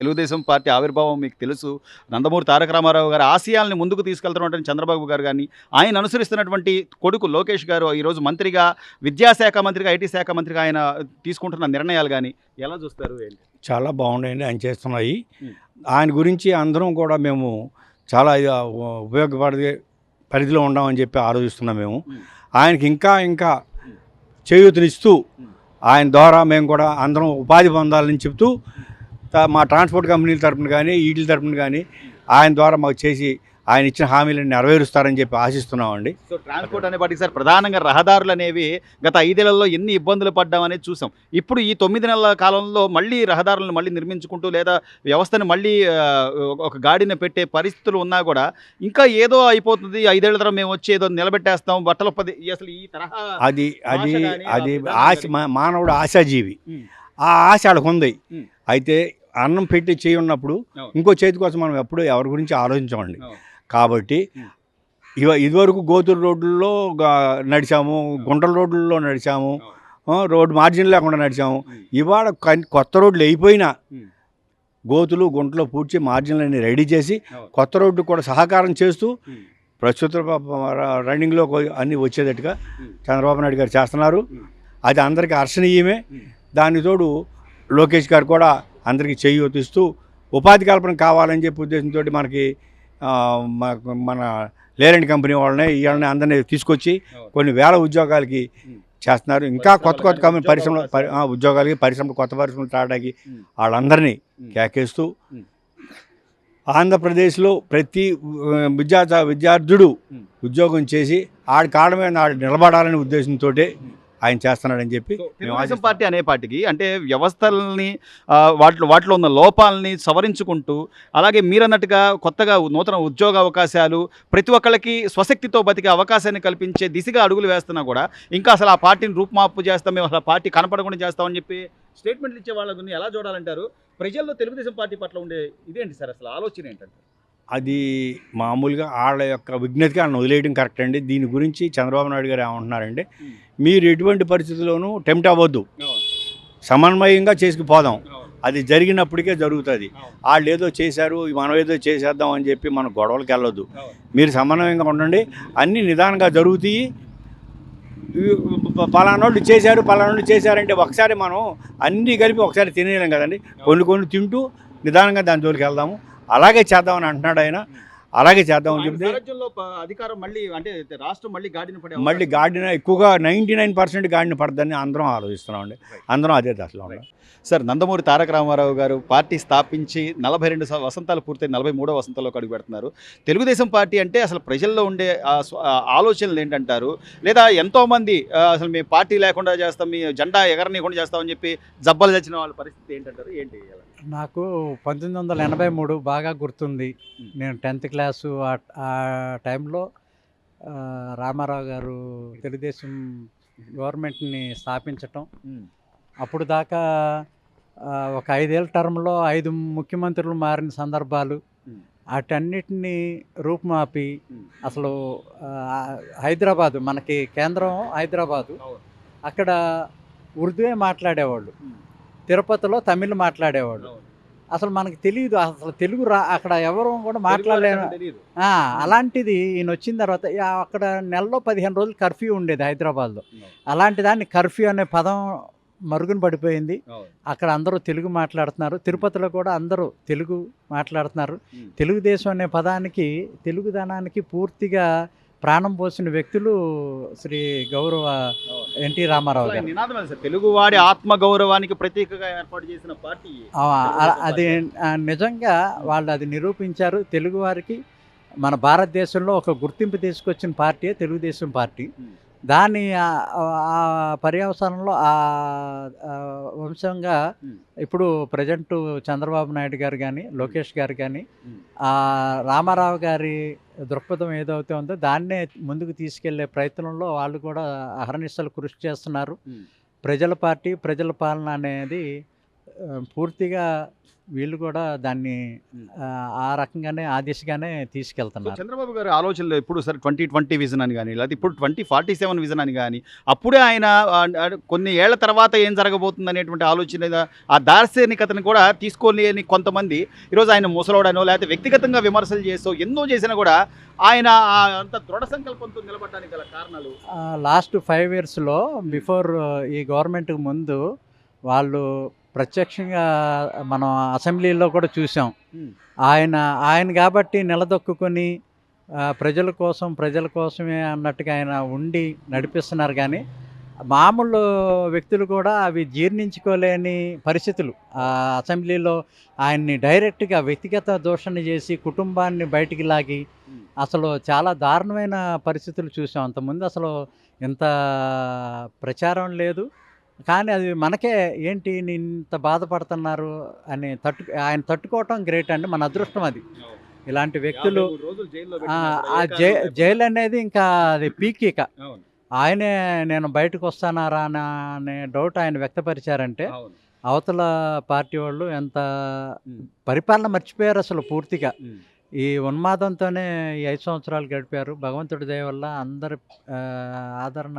Telugu Desam party ఆవిర్భావం మీకు తెలుసు. నందమూరి తారక రామారావు గారి ఆశయాల్ని ముందుకు తీసుకెళ్తున్నటువంటి చంద్రబాబు గారు గాని, ఆయన అనుసరిస్తున్నటువంటి కొడుకు లోకేష్ గారు ఈరోజు మంత్రిగా, విద్యాశాఖ మంత్రిగా, ఐటీ శాఖ మంత్రిగా ఆయన తీసుకుంటున్న నిర్ణయాలు గాని ఎలా చూస్తారు? ఏంటి? చాలా బాగున్నాయండి ఆయన చేస్తున్నాయి. హ్మ్. ఆయన గురించి అందరం కూడా మేము చాలా ఉపయోగపడే పరిధిలో ఉండామని చెప్పి ఆలోచిస్తున్నాం మేము. హ్మ్. ఆయనకి ఇంకా ఇంకా హ్మ్. చేయూతనిస్తూ హ్మ్. ఆయన ద్వారా మేము కూడా అందరం ఉపాధి పొందాలని చెప్తూ మా ట్రాన్స్పోర్ట్ కంపెనీల తరపున కానీ ఈటిల తరపున కానీ ఆయన ద్వారా మాకు చేసి ఆయన ఇచ్చిన హామీలను నెరవేరుస్తారని చెప్పి ఆశిస్తున్నామండి. సో ట్రాన్స్‌పోర్ట్ అనే వాటికి సార్ ప్రధానంగా రహదారులనేవి గత 5 ఏళ్లలో ఎన్ని ఇబ్బందులు పడ్డామనేది చూసాం. ఇప్పుడు ఈ 9 నెలల కాలంలో మళ్ళీ రహదారులను మళ్ళీ నిర్మించుకుంటూ లేదా వ్యవస్థను మళ్ళీ ఒక గాడిన పెట్టే పరిస్థితులు ఉన్నా కూడా ఇంకా ఏదో అయిపోతుంది. 5 ఏళ్ల తర్వాత మేము వచ్చి ఏదో నిలబెట్టేస్తాం. బట్టల పది అసలు ఈ తరహా అది అది భాష గాని, అది విధానం ఆశ గాని. మానవుడు ఆశాజీవి. హ్మ్. ఆ ఆశ ఆడకుంది. హ్మ్. అయితే అన్నం పెట్టి చేయి ఉన్నప్పుడు అవును. ఇంకో చేతి కోసం మనం ఎప్పుడు ఎవరి గురించి ఆలోచించమండి. అవును. కాబట్టి హ్మ్. ఇదివరకు గోతుల రోడ్లలో నడిచాము, గుంటల రోడ్లలో నడిచాము, అవును. రోడ్డు మార్జిన్ లేకుండా నడిచాము. హ్మ్. ఇవాళ కొత్త రోడ్లు అయిపోయినా హ్మ్. గోతులు గుంటలు పూడ్చి మార్జిన్లన్నీ రెడీ చేసి అవును. కొత్త రోడ్డు కూడా సహకారం చేస్తూ హ్మ్. ప్రస్తుత రన్నింగ్లో అన్నీ వచ్చేటట్టుగా హ్మ్. చంద్రబాబు నాయుడు గారు చేస్తున్నారు. హ్మ్. అది అందరికీ హర్షణీయమే. హ్మ్. దానికి తోడు లోకేష్ గారు కూడా అందరికీ చేయూతిస్తూ ఉపాధి కల్పన కావాలని చెప్పి ఉద్దేశంతో మనకి మన లేరెంట్ కంపెనీ వాళ్ళని వీళ్ళని అందరినీ తీసుకొచ్చి అవును. కొన్ని వేల ఉద్యోగాలకి హ్మ్. చేస్తున్నారు. ఇంకా కొత్త కొత్త కంపెనీ ఉద్యోగ పరిశ్రమలు అవకాశాలు. ఉద్యోగాలకి పరిశ్రమలు కొత్త పరిశ్రమలు రావడానికి హ్మ్. వాళ్ళందరినీ హ్మ్. కేకేస్తూ హ్మ్. ఆంధ్రప్రదేశ్లో ప్రతి విద్యార్థుడు హ్మ్. ఉద్యోగం చేసి ఆడి కాళ్ళ మీద ఆడు నిలబడాలనే ఉద్దేశంతో హ్మ్. ఆయన చేస్తున్నాడని చెప్పి సో మేము తెలుగుదేశం ఆశిస్తాం. పార్టీ అనే పార్టీకి అంటే వ్యవస్థల్ని వాటిలో ఉన్న లోపాలని సవరించుకుంటూ అలాగే మీరన్నట్టుగా కొత్తగా నూతన ఉద్యోగ అవకాశాలు ప్రతి ఒక్కళ్ళకి స్వశక్తితో బతికే అవకాశాన్ని కల్పించే దిశగా అడుగులు వేస్తున్నా కూడా ఇంకా అసలు ఆ పార్టీని రూపుమాపు చేస్తాం, మేము అసలు ఆ పార్టీ కనపడకుండా చేస్తామని చెప్పి స్టేట్మెంట్లు ఇచ్చే వాళ్ళని ఎలా చూడాలంటారు? ప్రజల్లో తెలుగుదేశం పార్టీ పట్ల ఉండే ఇదేంటి సార్ అసలు ఆలోచన ఏంటంటే? అది మామూలుగా వాళ్ళ యొక్క విజ్ఞతకి వాళ్ళని వదిలేయడం కరెక్ట్ అండి. దీని గురించి చంద్రబాబు నాయుడు గారు ఏమంటున్నారంటే, హ్మ్. మీరు ఎటువంటి పరిస్థితుల్లోనూ టెంప్ట్ అవ్వద్దు, అవును. సమన్వయంగా చేసుకుపోదాం, అవును. అది జరిగినప్పటికే జరుగుతుంది. అవును. వాళ్ళు ఏదో చేశారు మనం ఏదో చేసేద్దాం అని చెప్పి మనం గొడవలకు వెళ్ళొద్దు. అవును. మీరు సమన్వయంగా ఉండండి, అన్నీ నిదానంగా జరుగుతాయి. పలానోళ్ళు చేశారు పలానోళ్ళు చేశారంటే ఒకసారి మనం అన్నీ కలిపి ఒకసారి తినేయలేం కదండి. కొన్ని కొన్ని తింటూ నిదానంగా దాని జోలికి వెళ్దాము, అలాగే చేద్దామని అంటున్నాడు ఆయన. హ్మ్. అలాగే సో చేద్దామని ఆయన చెప్తే సారథ్యంలో అధికారం మళ్ళీ అంటే రాష్ట్రం మళ్ళీ గాడిన పడే మళ్ళీ అవకాశం గాడిన ఎక్కువగా 99% గాడిన పడదని అందరం ఆలోచిస్తున్నామండి. రైట్. అందరం అదే దశలో ఉన్నాం. రైట్. సార్ నందమూరి తారక రామారావు గారు పార్టీ స్థాపించి 42 వసంతాలు పూర్తయి 43వ వసంతంలోకి అడుగుపెడుతున్నారు. తెలుగుదేశం పార్టీ అంటే అసలు ప్రజల్లో ఉండే ఆలోచనలు ఏంటంటారు? లేదా ఎంతోమంది అసలు మేము పార్టీ లేకుండా చేస్తాం, మీ జెండా ఎగరనీయకుండా చేస్తామని చెప్పి జబ్బలు తెచ్చిన వాళ్ళ పరిస్థితి ఏంటంటారు? ఏంటి? నాకు 1983 బాగా గుర్తుంది. హ్మ్. నేను 10థ్ క్లాసు ఆ టైంలో రామారావు గారు తెలుగుదేశం గవర్నమెంట్‌ని స్థాపించటం. హ్మ్. అప్పుడు దాకా ఒక 5 ఏళ్ల టర్మ్‌లో 5 ముఖ్యమంత్రులు మారిన సందర్భాలు. హ్మ్. ఆటన్నిటిని రూపుమాపి హ్మ్. అసలు హైదరాబాదు మనకి కేంద్రం హైదరాబాదు. అవును. అక్కడ ఉర్దూయే మాట్లాడేవాళ్ళు. హ్మ్. తిరుపతిలో తమిళ్ మాట్లాడేవాళ్ళు. అవును. అసలు మనకు తెలీదు. అసలు తెలుగు అక్కడ ఎవరు కూడా తెలుగు వాళ్ళకి మాట్లాడలేను. అసలు తెలీదు. అలాంటిది ఈయనొచ్చిన తర్వాత అక్కడ నెలలో 15 రోజులు కర్ఫ్యూ ఉండేది హైదరాబాద్‌లో. అవును. అలాంటి దాన్ని కర్ఫ్యూ అనే పదం మరుగున పడిపోయింది. అవును. అక్కడ అందరూ తెలుగు మాట్లాడుతున్నారు. తిరుపతిలో కూడా అందరూ తెలుగు మాట్లాడుతున్నారు. హ్మ్. తెలుగుదేశం అనే పదానికి, తెలుగుదనానికి పూర్తిగా ప్రాణం పోసిన వ్యక్తులు శ్రీ గౌరవ అవును. ఎన్టీ రామారావు అసలు ఆయన గారు. నినాదం అది సార్. తెలుగువాడి ఆత్మ గౌరవానికి ప్రతీకగా ఏర్పాటు చేసిన పార్టీ ఆ! తెలుగుదేశం అది పార్టీ. నిజంగా వాళ్ళు అది నిరూపించారు. తెలుగువారికి మన భారతదేశంలో ఒక గుర్తింపు తీసుకొచ్చిన పార్టీయే తెలుగుదేశం పార్టీ. హ్మ్. దాని పర్యవసానంలో వంశంగా హ్మ్. ఇప్పుడు ప్రెజెంటు చంద్రబాబు నాయుడు గారు గానీ, లోకేష్ గారు గానీ, హ్మ్. రామారావు గారి దృక్పథం ఏదైతే ఉందో దాన్నే ముందుకు తీసుకెళ్లే ప్రయత్నంలో వాళ్ళు కూడా అహర్నిశలు కృషి చేస్తున్నారు. హ్మ్. ప్రజల పార్టీ, ప్రజల పాలన అనేది పూర్తిగా వీళ్ళు కూడా దాన్ని ఆ రకంగానే ఆ దిశగానే సో తీసుకెళ్తున్నారు. చంద్రబాబు గారి ఆలోచనలు ఎప్పుడు సరే 2020 విజన్ అని కానీ లేకపోతే ఇప్పుడు 2047 విజన్ అని కానీ అప్పుడే ఆయన కొన్ని ఏళ్ల తర్వాత ఏం జరగబోతుంది అనేటువంటి ఆలోచన ఆ దార్శనికతను కూడా తీసుకోలేని కొంతమంది ఈరోజు ఆయన ముసలోడనో లేకపోతే వ్యక్తిగతంగా విమర్శలు చేసో ఎన్నో చేసినా కూడా ఆయన అంత దృఢ సంకల్పంతో నిలబడడానికి గల కారణాలు లాస్ట్ 5 ఇయర్స్లో బిఫోర్ ఈ గవర్నమెంట్కి ముందు వాళ్ళు ప్రత్యక్షంగా మనం అసెంబ్లీలో కూడా చూసాం. ఆయన కాబట్టి నిలదొక్కుని ప్రజల కోసమే అన్నట్టుగా ఆయన ఉండి నడిపిస్తున్నారు. కానీ మామూలు వ్యక్తులు కూడా అవి జీర్ణించుకోలేని పరిస్థితులు. అసెంబ్లీలో ఆయన్ని డైరెక్ట్గా వ్యక్తిగత దూషణ చేసి కుటుంబాన్ని బయటికి లాగి అసలు చాలా దారుణమైన పరిస్థితులు చూసాం. అంతకుముందు అసలు ఇంత ప్రచారం లేదు. కానీ అది మనకే ఏంటి ఇంత బాధపడుతున్నారు అని ఆయన తట్టుకోవటం గ్రేట్ అండి. మన అదృష్టం అది. ఇలాంటి వ్యక్తులు జైలు అనేది ఇంకా అది పీక్. ఇక ఆయనే నేను బయటకు వస్తానారా అనే డౌట్ ఆయన వ్యక్తపరిచారంటే అవతల పార్టీ వాళ్ళు ఎంత పరిపాలన మర్చిపోయారు అసలు పూర్తిగా. ఈ ఉన్మాదంతోనే ఈ 5 సంవత్సరాలు గడిపారు. భగవంతుడి దయ వల్ల అందరి ఆదరణ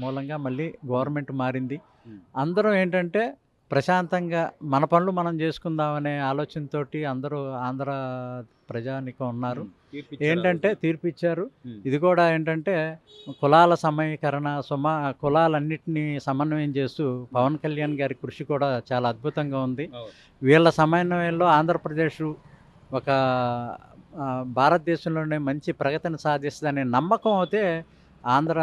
మూలంగా మళ్ళీ గవర్నమెంట్ మారింది. అందరూ ఏంటంటే ప్రశాంతంగా మన పనులు మనం చేసుకుందామనే ఆలోచనతోటి అందరూ ఆంధ్ర ప్రజానికం ఉన్నారు. ఏంటంటే తీర్పు ఇచ్చారు. ఇది కూడా ఏంటంటే కులాల సమీకరణ కులాలన్నింటినీ సమన్వయం చేస్తూ పవన్ కళ్యాణ్ గారి కృషి కూడా చాలా అద్భుతంగా ఉంది. వీళ్ళ సమన్వయంలో ఆంధ్రప్రదేశ్ ఒక భారతదేశంలోనే మంచి ప్రగతిని సాధిస్తుందనే నమ్మకం అయితే ఆంధ్ర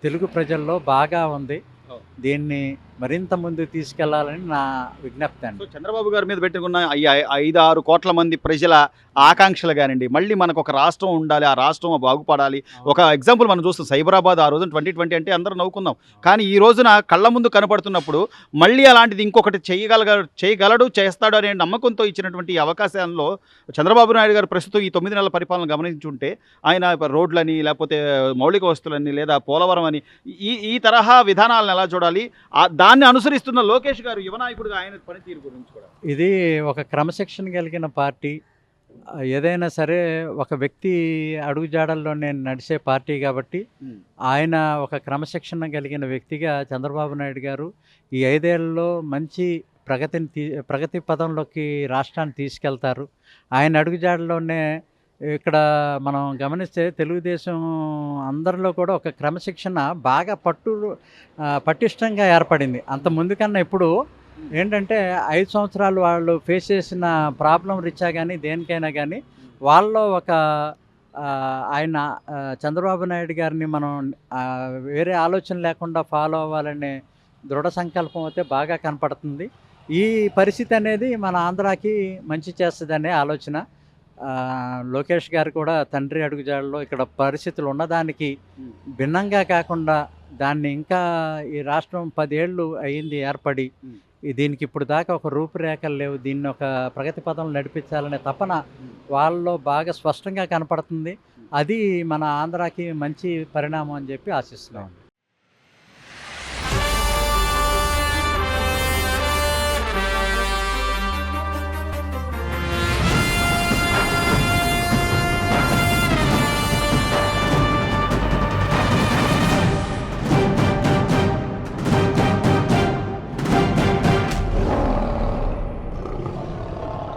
తెలుగు ప్రజల్లో బాగా ఉంది. దీన్ని మరింత ముందుకు తీసుకెళ్లాలని నా విజ్ఞప్తి అండి. చంద్రబాబు గారి మీద పెట్టుకున్న 5-6 కోట్ల మంది ప్రజల ఆకాంక్షలు కానివ్వండి, మళ్ళీ మనకు ఒక రాష్ట్రం ఉండాలి, ఆ రాష్ట్రం బాగుపడాలి. ఒక ఎగ్జాంపుల్ మనం చూస్తాం, సైబరాబాద్ ఆ రోజున 2020 అంటే అందరూ నవ్వుకుందాం. కానీ ఈ రోజున కళ్ళ ముందు కనపడుతున్నప్పుడు మళ్ళీ అలాంటిది ఇంకొకటి చేయగలడు చేస్తాడు అనే నమ్మకంతో ఇచ్చినటువంటి ఈ అవకాశాల్లో చంద్రబాబు నాయుడు గారు ప్రస్తుతం ఈ 9 నెలల పరిపాలన గమనించుంటే ఆయన రోడ్లని లేకపోతే మౌలిక వస్తువులని లేదా పోలవరం అని ఈ తరహా విధానాలను ఎలా చూడాలి, దాన్ని అనుసరిస్తున్న లోకేష్ గారు యువనాయకుడిగా ఆయన పనితీరు గురించి కూడా ఇది ఒక క్రమశిక్షణ కలిగిన పార్టీ. ఏదైనా సరే ఒక వ్యక్తి అడుగుజాడల్లో నేను నడిచే పార్టీ కాబట్టి ఆయన ఒక క్రమశిక్షణ కలిగిన వ్యక్తిగా చంద్రబాబు నాయుడు గారు ఈ 5 ఏళ్లలో మంచి ప్రగతి పదంలోకి రాష్ట్రాన్ని తీసుకెళ్తారు. ఆయన అడుగుజాడల్లోనే ఇక్కడ మనం గమనిస్తే తెలుగుదేశం అందరిలో కూడా ఒక క్రమశిక్షణ బాగా పటిష్టంగా ఏర్పడింది. అంత ముందు కన్నా ఇప్పుడు ఏంటంటే 5 సంవత్సరాలు వాళ్ళు ఫేస్ చేసిన ప్రాబ్లం రీత్యా కానీ దేనికైనా కానీ వాళ్ళలో ఒక ఆయన చంద్రబాబు నాయుడు గారిని మనం వేరే ఆలోచన లేకుండా ఫాలో అవ్వాలనే దృఢ సంకల్పం అయితే బాగా కనపడుతుంది. ఈ పరిస్థితి అనేది మన ఆంధ్రాకి మంచి చేస్తుందనే ఆలోచన. లోకేష్ గారు కూడా తండ్రి అడుగుజాడలో ఇక్కడ పరిస్థితులు ఉన్నదానికి భిన్నంగా కాకుండా దాన్ని ఇంకా ఈ రాష్ట్రం 10 ఏళ్ళు అయ్యింది ఏర్పడి, దీనికి ఇప్పుడు దాకా ఒక రూపురేఖలు లేవు, దీన్ని ఒక ప్రగతి పదంలో నడిపించాలనే తపన వాళ్ళలో బాగా స్పష్టంగా కనపడుతుంది. అది మన ఆంధ్రాకి మంచి పరిణామం అని చెప్పి ఆశిస్తున్నాం.